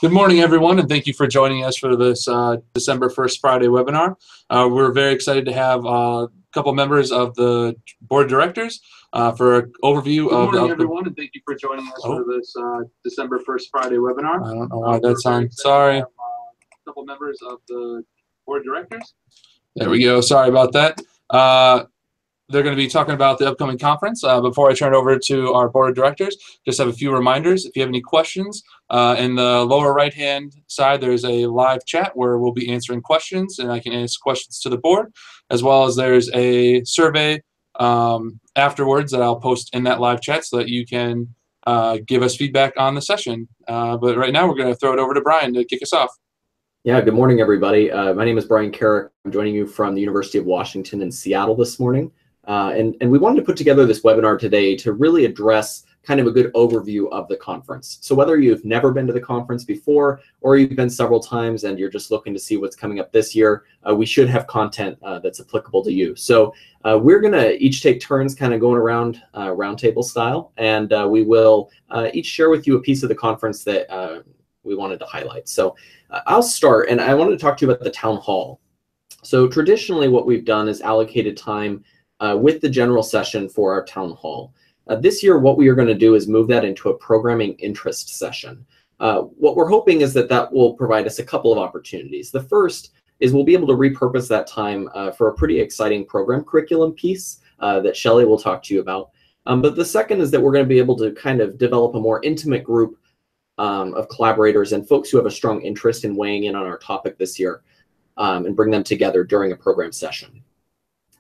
Good morning, everyone, and thank you for joining us for this December 1st Friday webinar. We're very excited to have a couple members of the board of directors for an overview of the everyone, and thank you for joining us for this December 1st Friday webinar. I don't know why that's on. Sorry. A couple members of the board of directors. There we go. Sorry about that. They're going to be talking about the upcoming conference. Before I turn it over to our board of directors, just have a few reminders. If you have any questions, in the lower right-hand side, there's a live chat where we'll be answering questions, and I can ask questions to the board, as well as there's a survey afterwards that I'll post in that live chat so that you can give us feedback on the session. But right now, we're going to throw it over to Brian to kick us off. Yeah, good morning, everybody. My name is Brian Carrick. I'm joining you from the University of Washington in Seattle this morning. And we wanted to put together this webinar today to really address kind of a good overview of the conference. So whether you've never been to the conference before or you've been several times and you're just looking to see what's coming up this year, we should have content that's applicable to you. So we're going to each take turns kind of going around roundtable style, and we will each share with you a piece of the conference that we wanted to highlight. So I'll start, and I wanted to talk to you about the town hall. So traditionally what we've done is allocated time with the general session for our town hall. This year, what we are going to do is move that into a programming interest session. What we're hoping is that that will provide us a couple of opportunities. The first is we'll be able to repurpose that time for a pretty exciting program curriculum piece that Shelley will talk to you about. But the second is that we're going to be able to kind of develop a more intimate group of collaborators and folks who have a strong interest in weighing in on our topic this year and bring them together during a program session.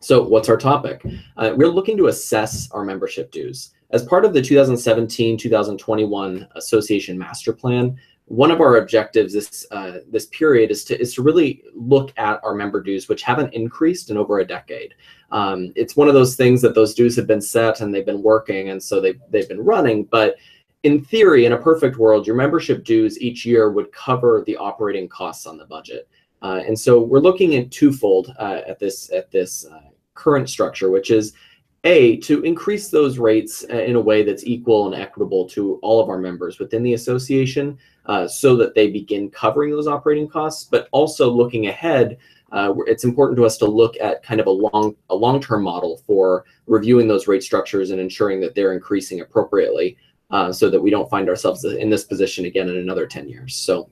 So what's our topic? We're looking to assess our membership dues. As part of the 2017-2021 Association Master Plan, one of our objectives this period is to really look at our member dues, which haven't increased in over a decade. It's one of those things that those dues have been set and they've been working, and so they've been running. But in theory, in a perfect world, your membership dues each year would cover the operating costs on the budget. And so we're looking at twofold at this current structure, which is to increase those rates in a way that's equal and equitable to all of our members within the association so that they begin covering those operating costs, but also looking ahead, it's important to us to look at kind of a long-term model for reviewing those rate structures and ensuring that they're increasing appropriately so that we don't find ourselves in this position again in another 10 years. So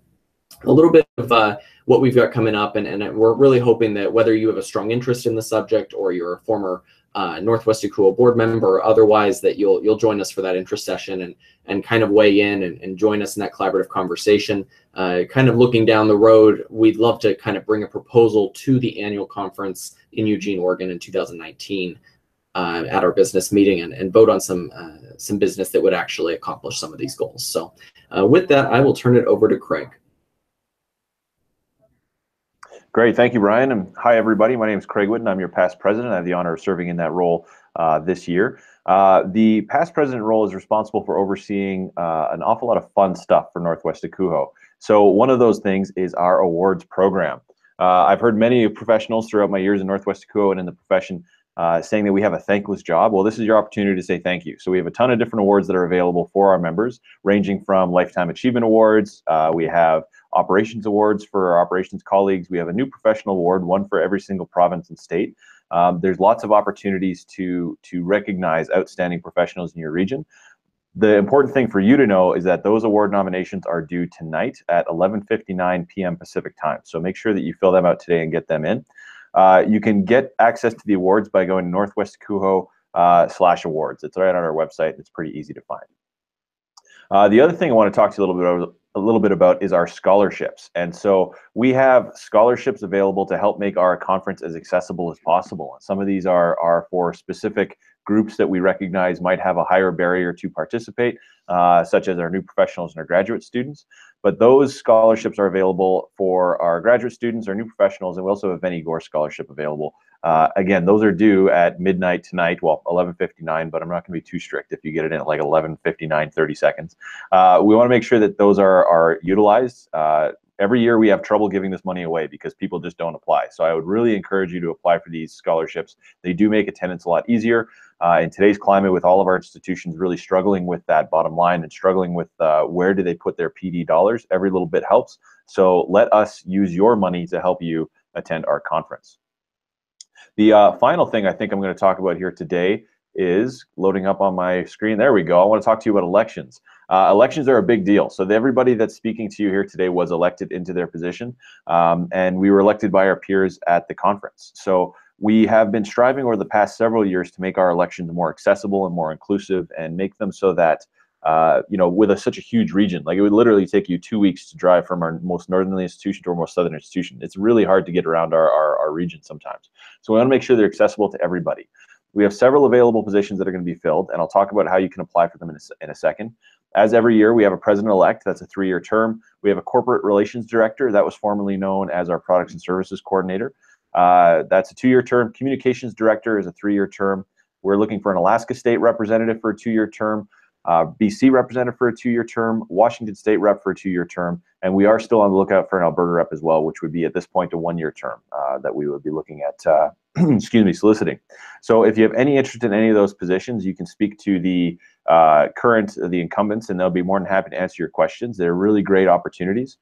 a little bit of what we've got coming up, and we're really hoping that whether you have a strong interest in the subject or you're a former NWACUHO board member or otherwise, that you'll join us for that interest session and kind of weigh in and join us in that collaborative conversation. Kind of looking down the road, we'd love to kind of bring a proposal to the annual conference in Eugene, Oregon in 2019 at our business meeting and vote on some business that would actually accomplish some of these goals. So with that, I will turn it over to Craig. Great, thank you, Brian, and hi, everybody. My name is Craig Whitten. I'm your past president. I have the honor of serving in that role this year. The past president role is responsible for overseeing an awful lot of fun stuff for NWACUHO. So one of those things is our awards program. I've heard many professionals throughout my years in NWACUHO and in the profession saying that we have a thankless job. Well, this is your opportunity to say thank you. So we have a ton of different awards that are available for our members, ranging from Lifetime Achievement Awards. We have operations awards for our operations colleagues. We have a new professional award, one for every single province and state. There's lots of opportunities to recognize outstanding professionals in your region. The important thing for you to know is that those award nominations are due tonight at 11:59 p.m. Pacific time. So make sure that you fill them out today and get them in. You can get access to the awards by going to NWACUHO/awards. It's right on our website. It's pretty easy to find. The other thing I want to talk to you a little bit about is our scholarships. And so we have scholarships available to help make our conference as accessible as possible. And some of these are for specific groups that we recognize might have a higher barrier to participate, such as our new professionals and our graduate students. But those scholarships are available for our graduate students, our new professionals, and we also have Benny Gore Scholarship available. Again, those are due at midnight tonight, well, 11:59, but I'm not going to be too strict if you get it in at like 11:59, 30 seconds. We want to make sure that those are utilized. every year we have trouble giving this money away because people just don't apply. So I would really encourage you to apply for these scholarships. They do make attendance a lot easier. In today's climate, with all of our institutions really struggling with that bottom line and struggling with where do they put their PD dollars, every little bit helps. So let us use your money to help you attend our conference. The final thing I think I'm going to talk about here today is loading up on my screen. There we go. I want to talk to you about elections. Elections are a big deal. So everybody that's speaking to you here today was elected into their position, and we were elected by our peers at the conference. So we have been striving over the past several years to make our elections more accessible and more inclusive, and make them so that you know, with such a huge region, like it would literally take you 2 weeks to drive from our most northerly institution to our most southern institution. It's really hard to get around our region sometimes. So we want to make sure they're accessible to everybody. We have several available positions that are going to be filled, and I'll talk about how you can apply for them in a second. As every year, we have a president-elect. That's a 3-year term. We have a corporate relations director. That was formerly known as our products and services coordinator. That's a 2-year term. Communications director is a 3-year term. We're looking for an Alaska state representative for a 2-year term, BC representative for a 2-year term, Washington state rep for a 2-year term, and we are still on the lookout for an Alberta rep as well, which would be at this point a 1-year term that we would be looking at, excuse me, soliciting. So if you have any interest in any of those positions, you can speak to the the incumbents, and they'll be more than happy to answer your questions. They're really great opportunities.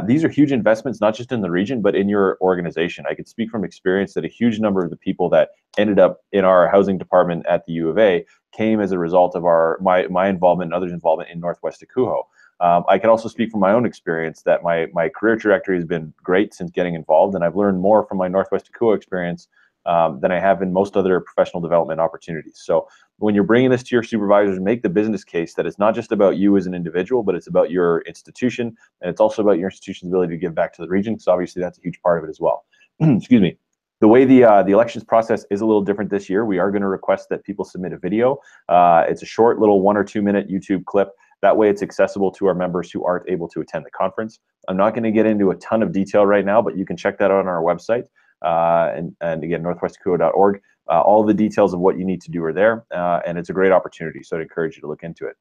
These are huge investments, not just in the region, but in your organization. I could speak from experience that a huge number of the people that ended up in our housing department at the U of A came as a result of my involvement and others' involvement in NWACUHO. I can also speak from my own experience that my career trajectory has been great since getting involved, and I've learned more from my NWACUHO experience than I have in most other professional development opportunities. So when you're bringing this to your supervisors, make the business case that it's not just about you as an individual, but it's about your institution, and it's also about your institution's ability to give back to the region, because obviously that's a huge part of it as well. Excuse me. The way the elections process is a little different this year. We are going to request that people submit a video. It's a short little 1 or 2 minute YouTube clip. That way it's accessible to our members who aren't able to attend the conference. I'm not going to get into a ton of detail right now, but you can check that out on our website. And again, northwestcuho.org. All the details of what you need to do are there, and it's a great opportunity, so I'd encourage you to look into it.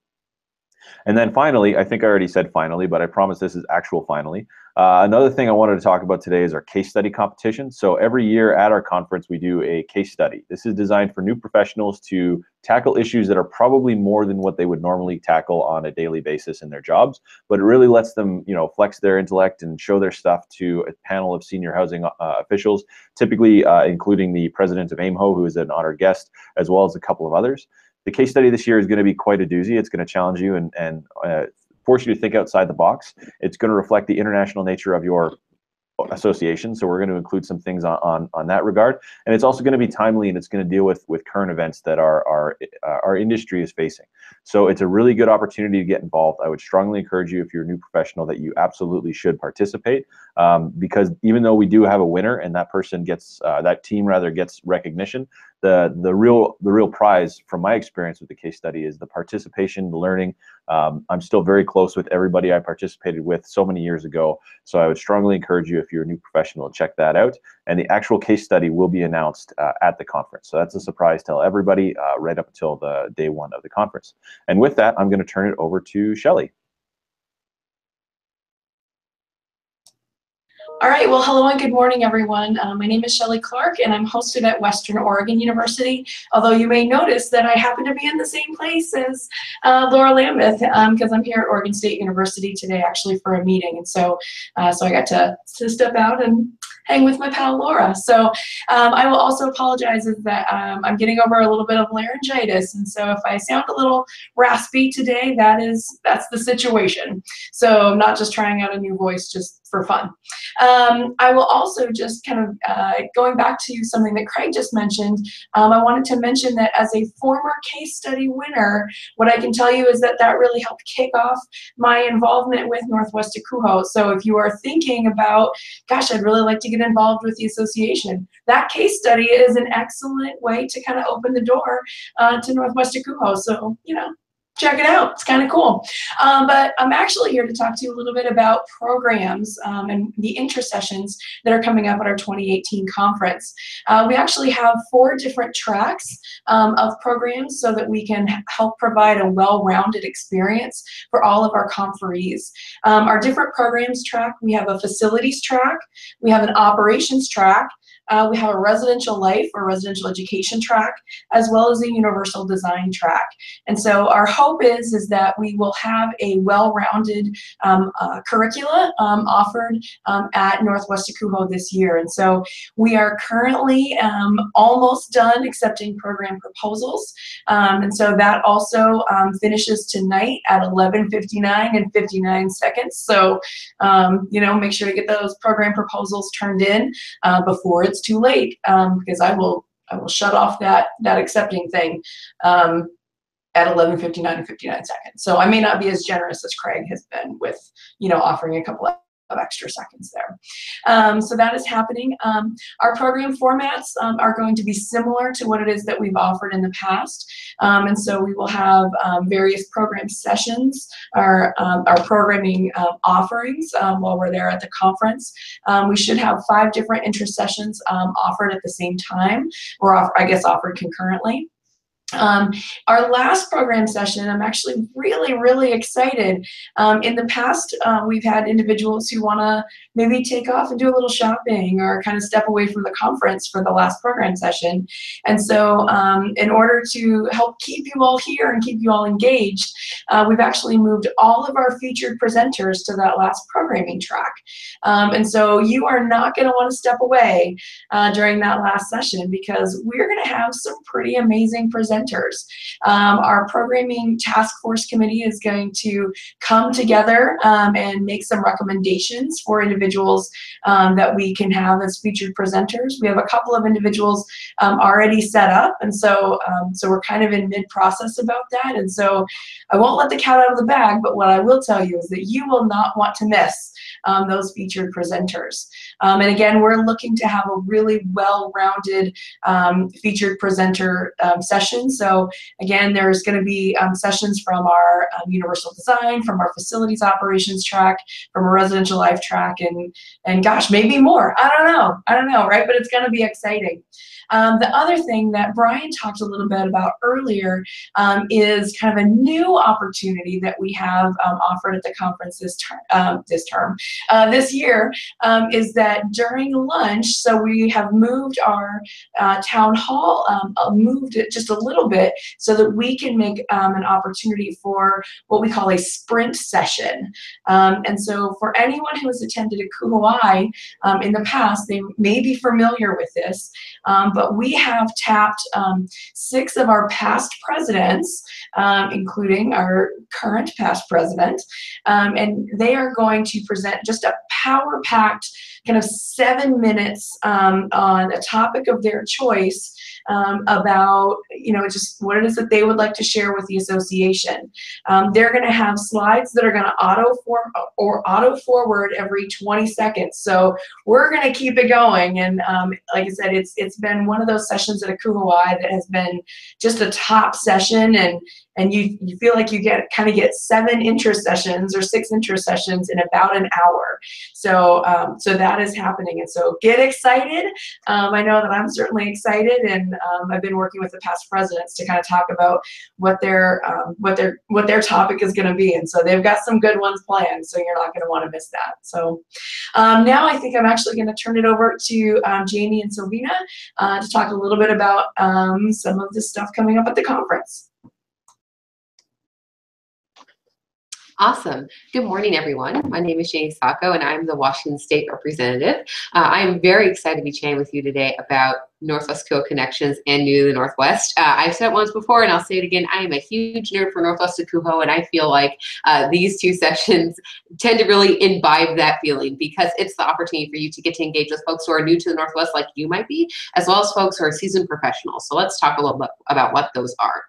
And then finally, I think I already said finally, but I promise this is actual finally. Another thing I wanted to talk about today is our case study competition. So every year at our conference, we do a case study. This is designed for new professionals to tackle issues that are probably more than what they would normally tackle on a daily basis in their jobs, but it really lets them, you know, flex their intellect and show their stuff to a panel of senior housing officials, typically including the president of AIMHO, who is an honored guest, as well as a couple of others. The case study this year is going to be quite a doozy. It's going to challenge you and force you to think outside the box. It's going to reflect the international nature of your association, so we're going to include some things on that regard, and it's also going to be timely, and it's going to deal with current events that our industry is facing. So it's a really good opportunity to get involved. I would strongly encourage you, if you're a new professional, that you absolutely should participate, because even though we do have a winner and that person gets that team rather gets recognition, the real prize from my experience with the case study is the participation, the learning. I'm still very close with everybody I participated with so many years ago, so I would strongly encourage you, if you're a new professional, to check that out. And the actual case study will be announced at the conference, so that's a surprise to everybody right up until the day 1 of the conference. And with that, I'm going to turn it over to Shelley. All right, well, hello and good morning, everyone. My name is Shelley Clark, and I'm hosted at Western Oregon University, although you may notice that I happen to be in the same place as Laura Lambeth, because I'm here at Oregon State University today, actually, for a meeting. And so I got to step out and hang with my pal Laura. So I will also apologize that I'm getting over a little bit of laryngitis, and so if I sound a little raspy today, that's the situation. So I'm not just trying out a new voice just for fun. I will also just kind of going back to something that Craig just mentioned, I wanted to mention that as a former case study winner, what I can tell you is that really helped kick off my involvement with NWACUHO. So if you are thinking about, gosh, I'd really like to get involved with the association, that case study is an excellent way to kind of open the door to NWACUHO. So, you know, check it out. It's kind of cool. But I'm actually here to talk to you a little bit about programs and the intersessions that are coming up at our 2018 conference. We actually have 4 different tracks of programs so that we can help provide a well-rounded experience for all of our conferees. Our different programs track, we have a facilities track, we have an operations track, we have a residential life or residential education track, as well as a universal design track. And so our hope is that we will have a well-rounded curricula offered at Northwest NWACUHO this year. And so we are currently almost done accepting program proposals. And so that also finishes tonight at 11:59 and 59 seconds. So, you know, make sure to get those program proposals turned in before it's too late, because I will shut off that accepting thing at 11:59 and 59 seconds. So I may not be as generous as Craig has been with, you know, offering a couple of extra seconds there. So that is happening. Our program formats are going to be similar to what it is that we've offered in the past. And so we will have various program sessions, our programming offerings while we're there at the conference. We should have 5 different intersessions offered at the same time, or I guess offered concurrently. Our last program session, I'm actually really excited. In the past, we've had individuals who want to maybe take off and do a little shopping or kind of step away from the conference for the last program session. And so in order to help keep you all here and keep you all engaged, we've actually moved all of our featured presenters to that last programming track. And so you are not going to want to step away during that last session, because we're going to have some pretty amazing presenters. Our programming task force committee is going to come together and make some recommendations for individuals that we can have as featured presenters. We have a couple of individuals already set up, and so we're kind of in mid-process about that. And so I won't let the cat out of the bag, but what I will tell you is that you will not want to miss those featured presenters. And again, we're looking to have a really well-rounded featured presenter session. So again, there's going to be sessions from our universal design, from our facilities operations track, from a residential life track, and gosh, maybe more. I don't know, right? But it's going to be exciting. The other thing that Brian talked a little bit about earlier is kind of a new opportunity that we have offered at the conference this year, is that during lunch, so we have moved our town hall, moved it just a little bit so that we can make an opportunity for what we call a sprint session. And so for anyone who has attended a NWACUHO in the past, they may be familiar with this, but we have tapped 6 of our past presidents, including our current past president, and they are going to present just a power-packed kind of 7 minutes on a topic of their choice about, you know, just what it is that they would like to share with the association. They're going to have slides that are going to auto-forward every 20 seconds. So we're going to keep it going. And like I said, it's been one of those sessions at a NWACUHO that has been just a top session, and you feel like you kind of get 7 intersessions or 6 intersessions in about an hour. So so that is happening, and so get excited. I know that I'm certainly excited, and I've been working with the past presidents to kind of talk about what their topic is going to be, and so they've got some good ones planned. So you're not going to want to miss that. So now I think I'm actually going to turn it over to Jamie and Sylvina to talk a little bit about some of the stuff coming up at the conference. Awesome. Good morning, everyone. My name is Shelley Clark, and I'm the Washington State representative. I'm very excited to be chatting with you today about Northwest NWACUHO connections and New to the Northwest. I've said it once before, and I'll say it again. I am a huge nerd for Northwest NWACUHO, and I feel like these 2 sessions tend to really imbibe that feeling, because it's the opportunity for you to get to engage with folks who are new to the Northwest, like you might be, as well as folks who are seasoned professionals. So let's talk a little bit about what those are.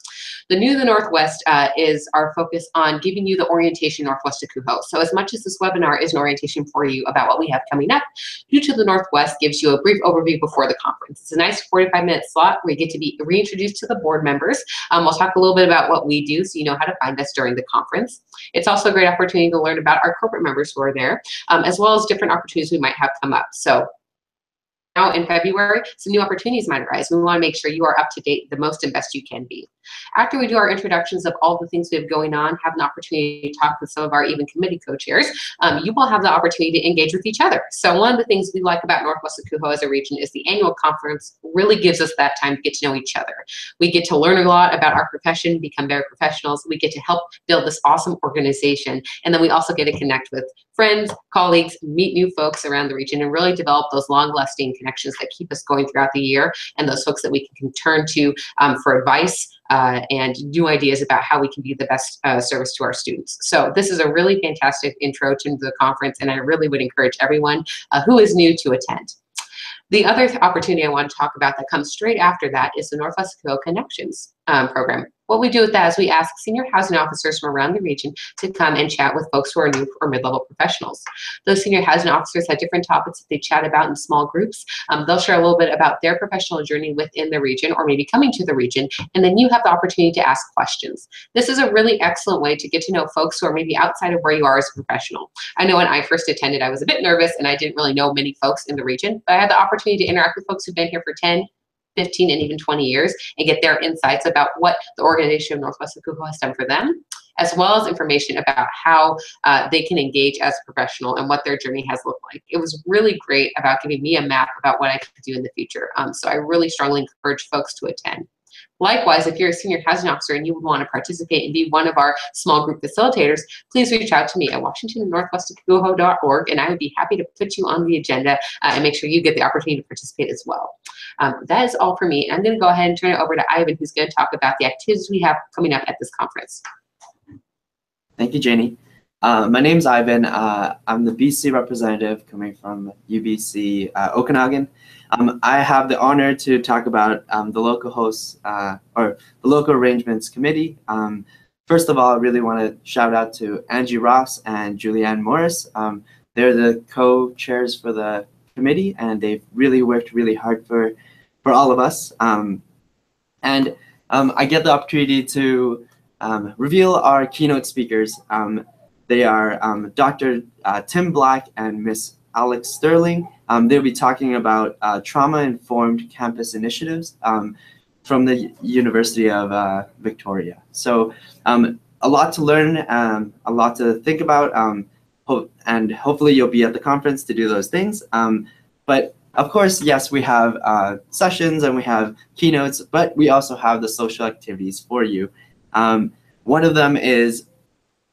The New to the Northwest is our focus on giving you the orientation Northwest NWACUHO. So as much as this webinar is an orientation for you about what we have coming up, New to the Northwest gives you a brief overview before the conference. It's an nice 45-minute slot where you get to be reintroduced to the board members. We'll talk a little bit about what we do so you know how to find us during the conference. It's also a great opportunity to learn about our corporate members who are there, as well as different opportunities we might have come up. So now in February, some new opportunities might arise. We want to make sure you are up to date the most and best you can be. After we do our introductions of all the things we have going on, have an opportunity to talk with some of our even committee co-chairs, you will have the opportunity to engage with each other. So one of the things we like about Northwest NWACUHO as a region is the annual conference really gives us that time to get to know each other. We get to learn a lot about our profession, become better professionals. We get to help build this awesome organization. And then we also get to connect with friends, colleagues, meet new folks around the region, and really develop those long-lasting connections that keep us going throughout the year, and those folks that we can turn to for advice and new ideas about how we can be the best service to our students. So this is a really fantastic intro to the conference, and I really would encourage everyone who is new to attend. The other opportunity I want to talk about that comes straight after that is the Northwest NWACUHO Connections program. What we do with that is we ask senior housing officers from around the region to come and chat with folks who are new or mid-level professionals. Those senior housing officers have different topics that they chat about in small groups. They'll share a little bit about their professional journey within the region or maybe coming to the region, and then you have the opportunity to ask questions. This is a really excellent way to get to know folks who are maybe outside of where you are as a professional. I know when I first attended, I was a bit nervous and I didn't really know many folks in the region, but I had the opportunity to interact with folks who've been here for 10, 15, and even 20 years and get their insights about what the organization of Northwest NWACUHO has done for them, as well as information about how they can engage as a professional and what their journey has looked like. It was really great about giving me a map about what I could do in the future. So I really strongly encourage folks to attend. Likewise, if you're a senior housing officer and you would want to participate and be one of our small group facilitators, please reach out to me at washington@northwestnacuho.org, and I would be happy to put you on the agenda and make sure you get the opportunity to participate as well. That is all for me. I'm going to go ahead and turn it over to Ivan, who's going to talk about the activities we have coming up at this conference. Thank you, Janie. My name's Ivan. I'm the BC representative coming from UBC Okanagan. I have the honor to talk about the local hosts or the local arrangements committee. First of all, I really want to shout out to Angie Ross and Julianne Morris. They're the co-chairs for the committee, and they've really worked really hard for all of us. I get the opportunity to reveal our keynote speakers. They are Dr. Tim Black and Miss Alex Sterling. They'll be talking about trauma-informed campus initiatives from the University of Victoria. So a lot to learn, a lot to think about, and hopefully you'll be at the conference to do those things. But of course, yes, we have sessions and we have keynotes, but we also have the social activities for you. One of them is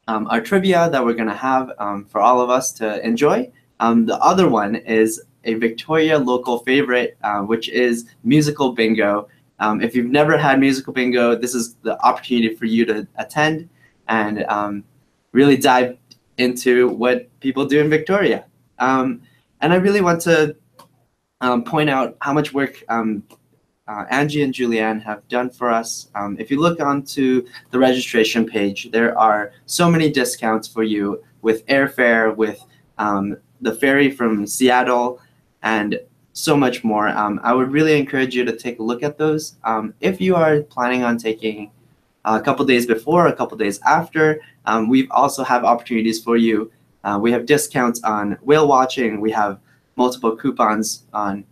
our trivia that we're going to have for all of us to enjoy. The other one is a Victoria local favorite, which is musical bingo. If you've never had musical bingo, this is the opportunity for you to attend and really dive into what people do in Victoria. And I really want to point out how much work Angie and Julianne have done for us. If you look onto the registration page, there are so many discounts for you with airfare, with the ferry from Seattle, and so much more. I would really encourage you to take a look at those. If you are planning on taking a couple days before, a couple days after, we also have opportunities for you. We have discounts on whale watching. We have multiple coupons on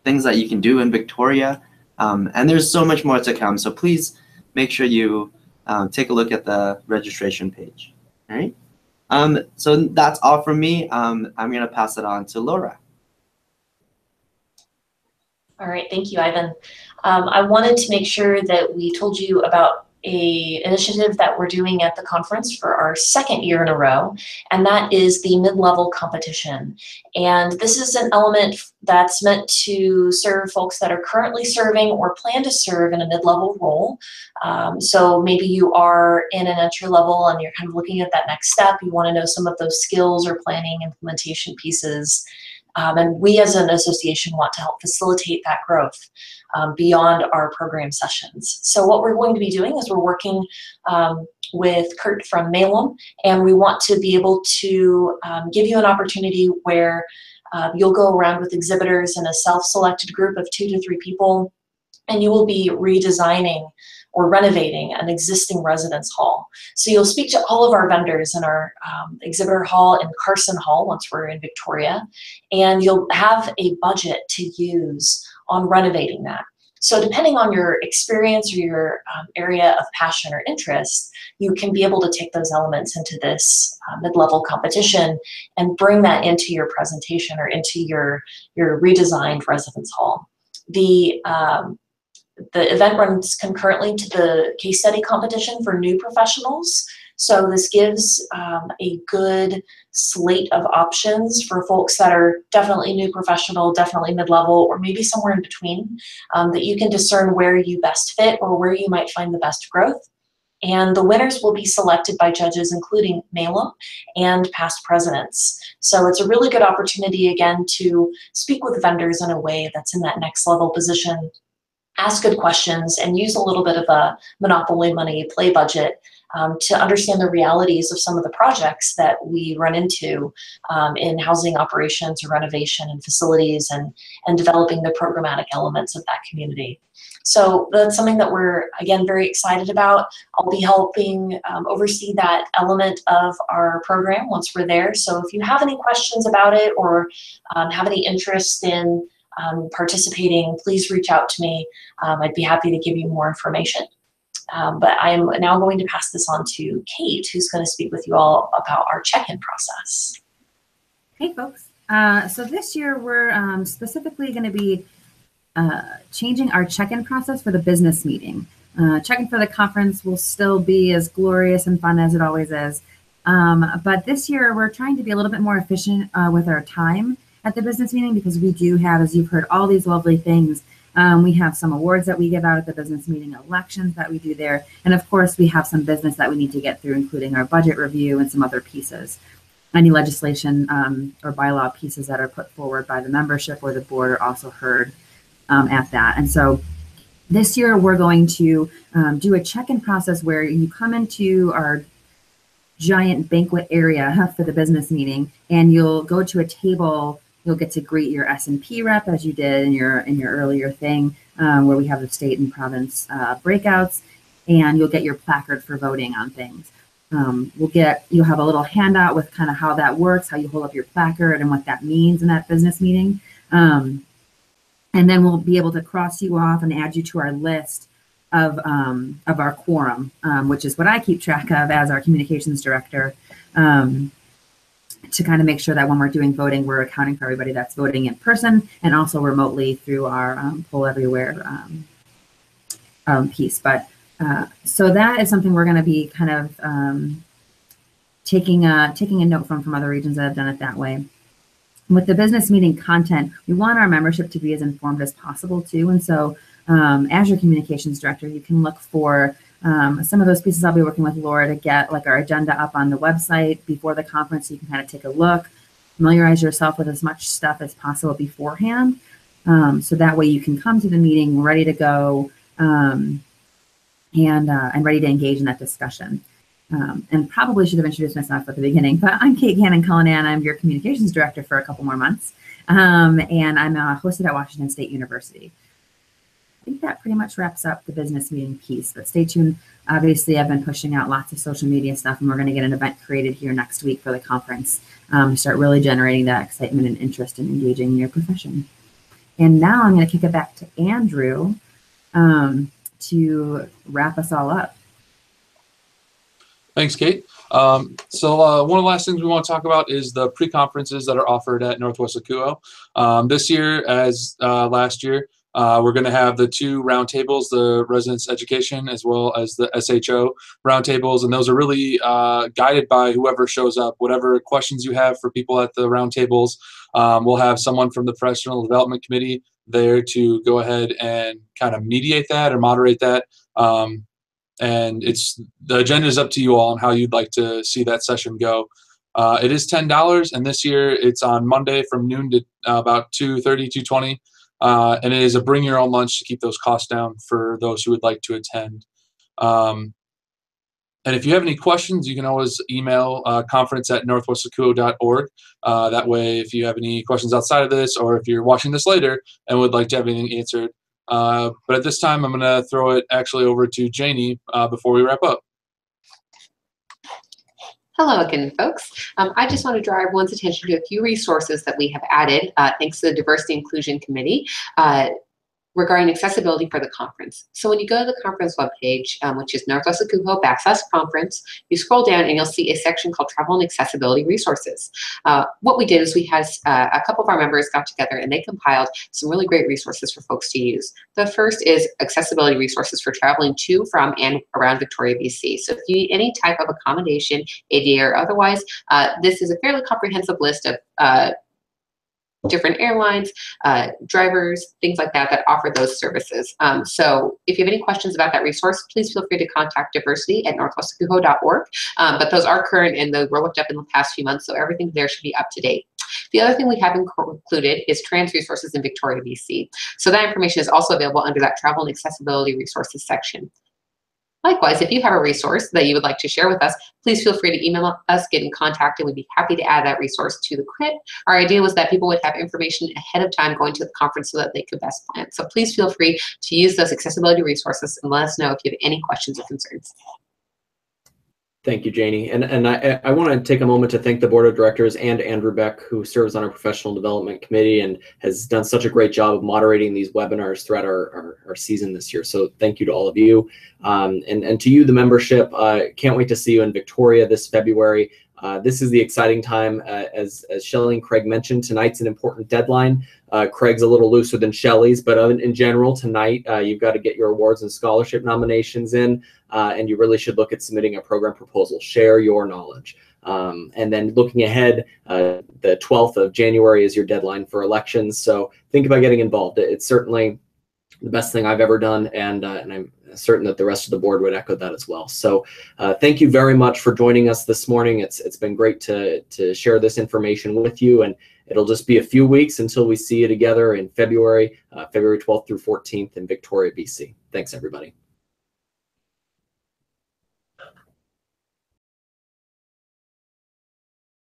things that you can do in Victoria. And there's so much more to come. So please make sure you take a look at the registration page. All right. So that's all from me. I'm going to pass it on to Laura. All right, thank you, Ivan. I wanted to make sure that we told you about an initiative that we're doing at the conference for our second year in a row, and that is the mid-level competition. And this is an element that's meant to serve folks that are currently serving or plan to serve in a mid-level role. So maybe you are in an entry level and you're kind of looking at that next step. You want to know some of those skills or planning implementation pieces. And we as an association want to help facilitate that growth beyond our program sessions. So what we're going to be doing is we're working with Kurt from Malum, and we want to be able to give you an opportunity where You'll go around with exhibitors in a self-selected group of 2 to 3 people, and you will be redesigning or renovating an existing residence hall. So you'll speak to all of our vendors in our exhibitor hall and Carson Hall once we're in Victoria, and you'll have a budget to use on renovating that. So depending on your experience or your area of passion or interest, you can be able to take those elements into this mid-level competition and bring that into your presentation or into your redesigned residence hall. The event runs concurrently to the case study competition for new professionals. So this gives a good slate of options for folks that are definitely new professional, definitely mid-level, or maybe somewhere in between, that you can discern where you best fit or where you might find the best growth. And the winners will be selected by judges, including NALO and past presidents. So it's a really good opportunity, again, to speak with vendors in a way that's in that next level position, ask good questions, and use a little bit of a monopoly money play budget to understand the realities of some of the projects that we run into in housing operations or renovation and facilities, and developing the programmatic elements of that community. So that's something that we're, again, very excited about. I'll be helping oversee that element of our program once we're there. So if you have any questions about it or have any interest in participating, please reach out to me. I'd be happy to give you more information. But I'm now going to pass this on to Kate, who's going to speak with you all about our check-in process. Hey, folks. So this year we're specifically going to be changing our check-in process for the business meeting. Check-in for the conference will still be as glorious and fun as it always is. But this year we're trying to be a little bit more efficient with our time at the business meeting, because we do have, as you've heard, all these lovely things. We have some awards that we give out at the business meeting, elections that we do there, and of course we have some business that we need to get through, including our budget review and some other pieces. Any legislation or bylaw pieces that are put forward by the membership or the board are also heard at that. And so this year we're going to do a check-in process where you come into our giant banquet area for the business meeting, and you'll go to a table. You'll get to greet your S&P rep, as you did in your earlier thing, where we have the state and province breakouts, and you'll get your placard for voting on things. You'll have a little handout with kind of how that works, how you hold up your placard and what that means in that business meeting. And then we'll be able to cross you off and add you to our list of our quorum, which is what I keep track of as our communications director, to kind of make sure that when we're doing voting, we're accounting for everybody that's voting in person and also remotely through our Poll Everywhere piece. But so that is something we're going to be kind of taking a note from other regions that have done it that way. With the business meeting content, we want our membership to be as informed as possible too. And so as your communications director, you can look for some of those pieces. I'll be working with Laura to get like our agenda up on the website before the conference, so you can kind of take a look, familiarize yourself with as much stuff as possible beforehand. So that way you can come to the meeting ready to go and ready to engage in that discussion. And probably should have introduced myself at the beginning, but I'm Kate Cannon-Cullinan. I'm your communications director for a couple more months. And I'm hosted at Washington State University. I think that pretty much wraps up the business meeting piece, but stay tuned. Obviously, I've been pushing out lots of social media stuff, and we're going to get an event created here next week for the conference to start really generating that excitement and interest in engaging in your profession. And now I'm going to kick it back to Andrew to wrap us all up. Thanks, Kate. So one of the last things we want to talk about is the pre-conferences that are offered at NWACUHO. This year, as last year, we're going to have the 2 roundtables, the residence education as well as the SHO roundtables, and those are really guided by whoever shows up. Whatever questions you have for people at the roundtables, we'll have someone from the Professional Development Committee there to go ahead and kind of mediate that or moderate that. And the agenda is up to you all on how you'd like to see that session go. It is $10, and this year it's on Monday from noon to about 2:30, 2:20. And it is a bring your own lunch to keep those costs down for those who would like to attend. And if you have any questions, you can always email conference@northwestwacuho.org. That way, if you have any questions outside of this, or if you're watching this later and would like to have anything answered. But at this time, I'm going to throw it actually over to Janie before we wrap up. Hello again, folks. I just want to draw everyone's attention to a few resources that we have added thanks to the Diversity Inclusion Committee regarding accessibility for the conference. So when you go to the conference webpage, which is NWACUHO/conference, you scroll down and you'll see a section called Travel and Accessibility Resources. What we did is we had a couple of our members got together and they compiled some really great resources for folks to use. The first is accessibility resources for traveling to, from, and around Victoria, BC. So if you need any type of accommodation, ADA or otherwise, this is a fairly comprehensive list of different airlines, drivers, things like that, that offer those services. So if you have any questions about that resource, please feel free to contact diversity@northwestwacuho.org. But those are current and they were looked up in the past few months, so everything there should be up to date. The other thing we have included is trans resources in Victoria, BC. So that information is also available under that travel and accessibility resources section. Likewise, if you have a resource that you would like to share with us, please feel free to email us, get in contact, and we'd be happy to add that resource to the kit. Our idea was that people would have information ahead of time going to the conference so that they could best plan. So please feel free to use those accessibility resources and let us know if you have any questions or concerns. Thank you, Janie. And I want to take a moment to thank the board of directors and Andrew Beck, who serves on our professional development committee and has done such a great job of moderating these webinars throughout our season this year. So thank you to all of you. And to you, the membership, can't wait to see you in Victoria this February. This is the exciting time. As Shelley and Craig mentioned, tonight's an important deadline. Craig's a little looser than Shelley's, but in general, tonight you've got to get your awards and scholarship nominations in, and you really should look at submitting a program proposal. Share your knowledge. And then looking ahead, the 12th of January is your deadline for elections, so think about getting involved. It's certainly the best thing I've ever done, and I'm certain that the rest of the board would echo that as well. So thank you very much for joining us this morning. It's been great to share this information with you, and it'll just be a few weeks until we see you together in February, February 12th through 14th in Victoria, BC. Thanks, everybody.